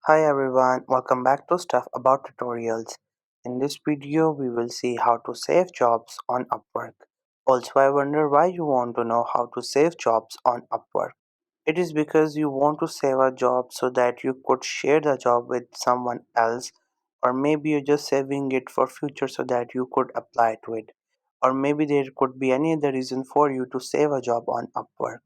Hi everyone, welcome back to Stuff About Tutorials. In this video, we will see how to save jobs on Upwork. Also, I wonder why you want to know how to save jobs on Upwork. It is because you want to save a job so that you could share the job with someone else, or maybe you're just saving it for future so that you could apply to it, or maybe there could be any other reason for you to save a job on Upwork.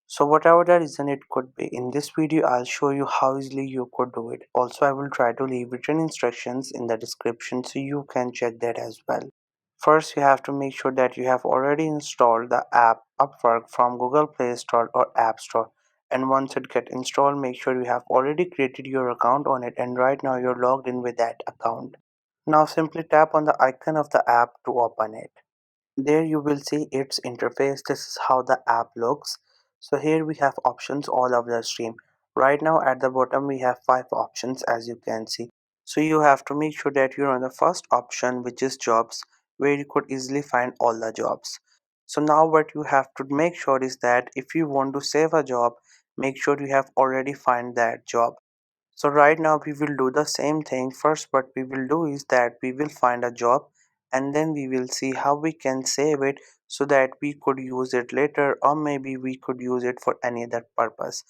So whatever the reason it could be, in this video I'll show you how easily you could do it. Also I will try to leave written instructions in the description so you can check that as well. First you have to make sure that you have already installed the app Upwork from Google Play Store or App Store. And once it get installed, make sure you have already created your account on it and right now you're logged in with that account. Now simply tap on the icon of the app to open it. There you will see its interface. This is how the app looks. So here we have options all over the stream. Right now at the bottom we have 5 options as you can see. So you have to make sure that you're on the first option, which is jobs, where you could easily find all the jobs. So now what you have to make sure is that if you want to save a job, make sure you have already find that job. So right now we will do the same thing. First what we will do is that we will find a job and then we will see how we can save it so that we could use it later, or maybe we could use it for any other purpose.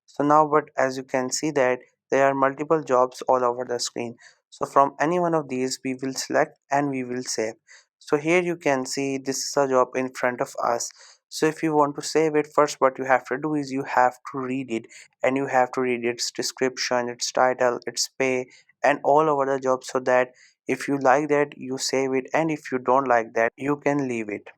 So now but as you can see that there are multiple jobs all over the screen. So from any one of these we will select and we will save. So here you can see this is a job in front of us. So if you want to save it, first what you have to do is you have to read it, and you have to read its description, its title, its pay, and all over the job, so that if you like that you save it, and if you don't like that you can leave it.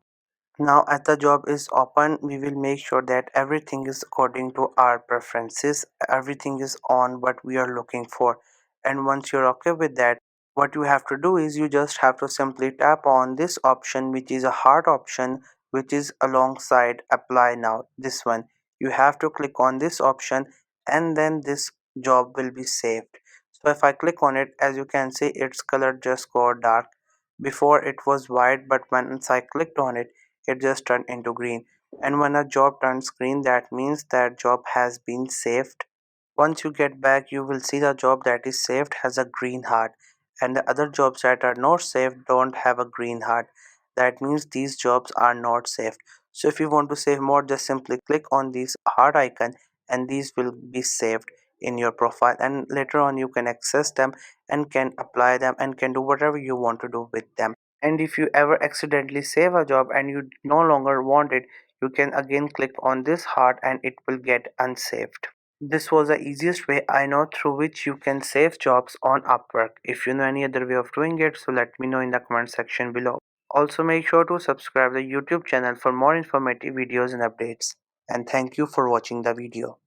Now as the job is open, we will make sure that everything is according to our preferences, everything is on what we are looking for. And once you're okay with that, what you have to do is you just have to simply tap on this option, which is a heart option, which is alongside apply now. This one, you have to click on this option and then this job will be saved. So if I click on it, as you can see its color just got dark. Before it was white, but once I clicked on it, it just turned into green. And when a job turns green, that means that job has been saved. Once you get back, you will see the job that is saved has a green heart, and the other jobs that are not saved don't have a green heart. That means these jobs are not saved. So if you want to save more, just simply click on this heart icon and these will be saved in your profile, and later on you can access them and can apply them and can do whatever you want to do with them. And if you ever accidentally save a job and you no longer want it, you can again click on this heart and it will get unsaved. This was the easiest way I know through which you can save jobs on Upwork. If you know any other way of doing it, so let me know in the comment section below. Also make sure to subscribe the YouTube channel for more informative videos and updates. And thank you for watching the video.